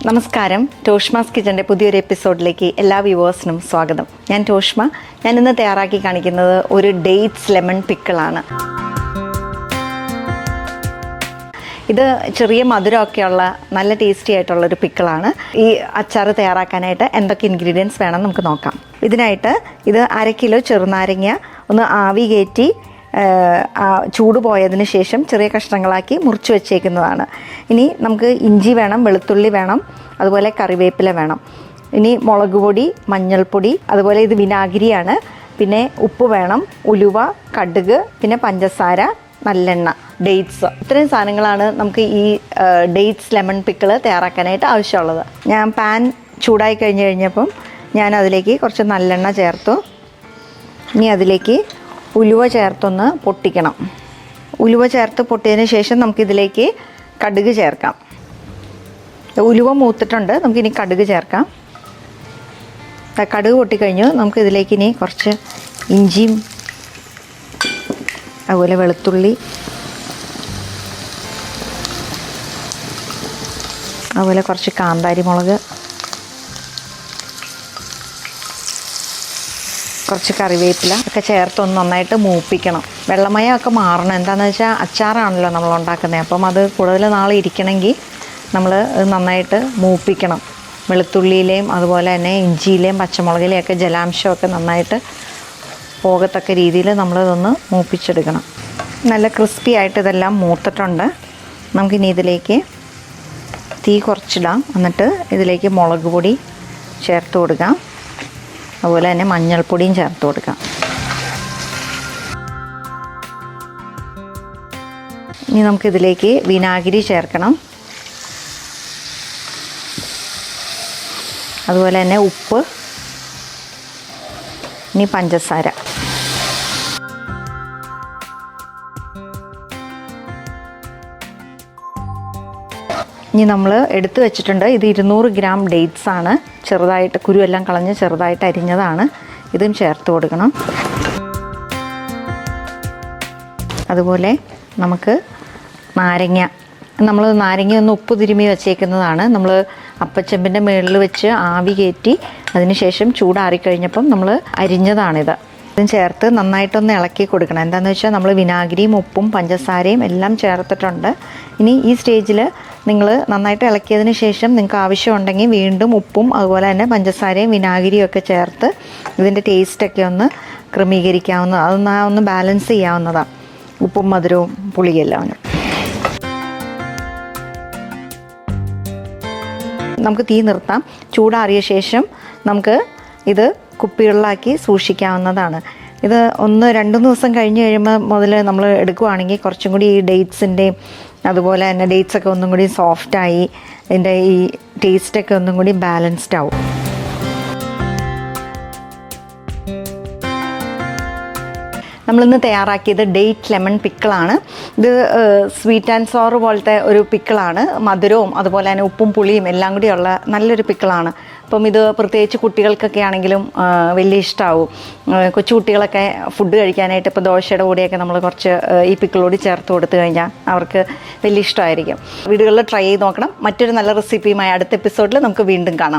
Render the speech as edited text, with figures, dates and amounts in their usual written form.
നമസ്കാരം, ടോഷ്മാസ് കിച്ചൻ്റെ പുതിയൊരു എപ്പിസോഡിലേക്ക് എല്ലാ വ്യൂവേഴ്സിനും സ്വാഗതം. ഞാൻ ടോഷ്മ. ഞാൻ ഇന്ന് തയ്യാറാക്കി കാണിക്കുന്നത് ഒരു ഡേറ്റ്സ് ലെമൺ പിക്കിളാണ്. ഇത് ചെറിയ മധുരമൊക്കെയുള്ള നല്ല ടേസ്റ്റി ആയിട്ടുള്ളൊരു പിക്കിളാണ്. ഈ അച്ചാർ തയ്യാറാക്കാനായിട്ട് എന്തൊക്കെ ഇൻഗ്രീഡിയൻസ് വേണം നമുക്ക് നോക്കാം. ഇതിനായിട്ട് ഇത് 1/2 കിലോ ചെറുനാരങ്ങ ഒന്ന് ആവി കയറ്റി ചൂട് പോയതിന് ശേഷം ചെറിയ കഷ്ണങ്ങളാക്കി മുറിച്ച് വെച്ചേക്കുന്നതാണ്. ഇനി നമുക്ക് ഇഞ്ചി വേണം, വെളുത്തുള്ളി വേണം, അതുപോലെ കറിവേപ്പില വേണം. ഇനി മുളക് പൊടി, മഞ്ഞൾപ്പൊടി, അതുപോലെ ഇത് വിനാഗിരിയാണ്. പിന്നെ ഉപ്പ് വേണം, ഉലുവ, കടുക്, പിന്നെ പഞ്ചസാര, നല്ലെണ്ണ, ഡേറ്റ്സ്. ഇത്രയും സാധനങ്ങളാണ് നമുക്ക് ഈ ഡേറ്റ്സ് ലെമൺ പിക്കിൾ തയ്യാറാക്കാനായിട്ട് ആവശ്യമുള്ളത്. ഞാൻ പാൻ ചൂടായി കഴിഞ്ഞപ്പം ഞാൻ അതിലേക്ക് കുറച്ച് നല്ലെണ്ണ ചേർത്തു. ഇനി അതിലേക്ക് ഉലുവ ചേർത്തൊന്ന് പൊട്ടിക്കണം. ഉലുവ ചേർത്ത് പൊട്ടിയതിന് ശേഷം നമുക്കിതിലേക്ക് കടുക് ചേർക്കാം. ഉലുവ മൂത്തിട്ടുണ്ട്, നമുക്കിനി കടുക് ചേർക്കാം. കടുക് പൊട്ടിക്കഴിഞ്ഞു. നമുക്കിതിലേക്ക് ഇനി കുറച്ച് ഇഞ്ചിയും അതുപോലെ വെളുത്തുള്ളി, അതുപോലെ കുറച്ച് കാന്താരി മുളക്, കുറച്ച് കറിവേപ്പില ഒക്കെ ചേർത്തൊന്ന് നന്നായിട്ട് മൂപ്പിക്കണം. വെള്ളമയമൊക്കെ മാറണം. എന്താണെന്ന് വെച്ചാൽ അച്ചാറാണല്ലോ നമ്മൾ ഉണ്ടാക്കുന്നത്. അപ്പം അത് കൂടുതൽ നാൾ ഇരിക്കണമെങ്കിൽ നമ്മൾ നന്നായിട്ട് മൂപ്പിക്കണം. വെളുത്തുള്ളിയിലെയും അതുപോലെ തന്നെ ഇഞ്ചിയിലെയും പച്ചമുളകിലെയും ഒക്കെ ജലാംശമൊക്കെ നന്നായിട്ട് പോകത്തക്ക രീതിയിൽ നമ്മളിതൊന്ന് മൂപ്പിച്ചെടുക്കണം. നല്ല ക്രിസ്പി ആയിട്ട് ഇതെല്ലാം മൂത്തിട്ടുണ്ട്. നമുക്കിനി ഇതിലേക്ക് തീ കുറച്ചിടാം. എന്നിട്ട് ഇതിലേക്ക് മുളക് പൊടി ചേർത്ത് കൊടുക്കാം. അതുപോലെ തന്നെ മഞ്ഞൾപ്പൊടിയും ചേർത്ത് കൊടുക്കാം. ഇനി നമുക്കിതിലേക്ക് വിനാഗിരി ചേർക്കണം. അതുപോലെ തന്നെ ഉപ്പ്, ഇനി പഞ്ചസാര. ഇനി നമ്മൾ എടുത്തു വെച്ചിട്ടുണ്ട്. ഇത് 200 ഗ്രാം ഡേറ്റ്സ് ആണ്. ചെറുതായിട്ട് കുരുവെല്ലാം കളഞ്ഞ് ചെറുതായിട്ട് അരിഞ്ഞതാണ്. ഇതും ചേർത്ത് കൊടുക്കണം. അതുപോലെ നമുക്ക് നാരങ്ങ ഒന്ന് ഉപ്പ് തിരുമ്മി വെച്ചേക്കുന്നതാണ്. നമ്മൾ അപ്പച്ചെമ്പിൻ്റെ മുകളിൽ വെച്ച് ആവി കയറ്റി അതിന് ശേഷം ചൂടാറിക്കഴിഞ്ഞപ്പം നമ്മൾ അരിഞ്ഞതാണിത്. ഇതും ചേർത്ത് നന്നായിട്ടൊന്ന് ഇളക്കി കൊടുക്കണം. എന്താണെന്ന് വെച്ചാൽ നമ്മൾ വിനാഗിരിയും ഉപ്പും പഞ്ചസാരയും എല്ലാം ചേർത്തിട്ടുണ്ട്. ഇനി ഈ സ്റ്റേജിൽ നിങ്ങൾ നന്നായിട്ട് ഇളക്കിയതിന് ശേഷം നിങ്ങൾക്ക് ആവശ്യമുണ്ടെങ്കിൽ വീണ്ടും ഉപ്പും അതുപോലെ തന്നെ പഞ്ചസാരയും വിനാഗിരിയും ഒക്കെ ചേർത്ത് ഇതിൻ്റെ ടേസ്റ്റൊക്കെ ഒന്ന് ക്രമീകരിക്കാവുന്ന ഒന്ന് ബാലൻസ് ചെയ്യാവുന്നതാണ്. ഉപ്പും മധുരവും പുളിയെല്ലാം. നമുക്ക് തീ നിർത്താം. ചൂടാറിയ ശേഷം നമുക്ക് ഇത് കുപ്പികളിലാക്കി സൂക്ഷിക്കാവുന്നതാണ്. ഇത് 1-2 ദിവസം കഴിഞ്ഞ് കഴിയുമ്പോൾ മുതൽ നമ്മൾ എടുക്കുകയാണെങ്കിൽ കുറച്ചും കൂടി ഈ ഡേറ്റ്സിൻ്റെയും അതുപോലെ തന്നെ ഡേറ്റ്സൊക്കെ ഒന്നും കൂടി സോഫ്റ്റായി ഇതിൻ്റെ ഈ ടേസ്റ്റൊക്കെ ഒന്നും കൂടി ബാലൻസ്ഡ് ആവും. നമ്മളിന്ന് തയ്യാറാക്കിയത് ഡേറ്റ് ലെമൺ പിക്കിളാണ്. ഇത് സ്വീറ്റ് ആൻഡ് സോർ പോലത്തെ ഒരു പിക്കിളാണ്. മധുരവും അതുപോലെ തന്നെ ഉപ്പും പുളിയും എല്ലാം കൂടിയുള്ള നല്ലൊരു പിക്കിളാണ്. അപ്പം ഇത് പ്രത്യേകിച്ച് കുട്ടികൾക്കൊക്കെ ആണെങ്കിലും വലിയ ഇഷ്ടമാവും. കൊച്ചു കുട്ടികളൊക്കെ ഫുഡ് കഴിക്കാനായിട്ട് ഇപ്പോൾ ദോശയുടെ കൂടെയൊക്കെ നമ്മൾ കുറച്ച് ഈ പിക്കിളോട് ചേർത്ത് കൊടുത്തു കഴിഞ്ഞാൽ അവർക്ക് വലിയ ഇഷ്ടമായിരിക്കും. വീടുകളിൽ ട്രൈ ചെയ്ത് നോക്കണം. മറ്റൊരു നല്ല റെസിപ്പിയുമായി അടുത്ത എപ്പിസോഡിൽ നമുക്ക് വീണ്ടും കാണാം.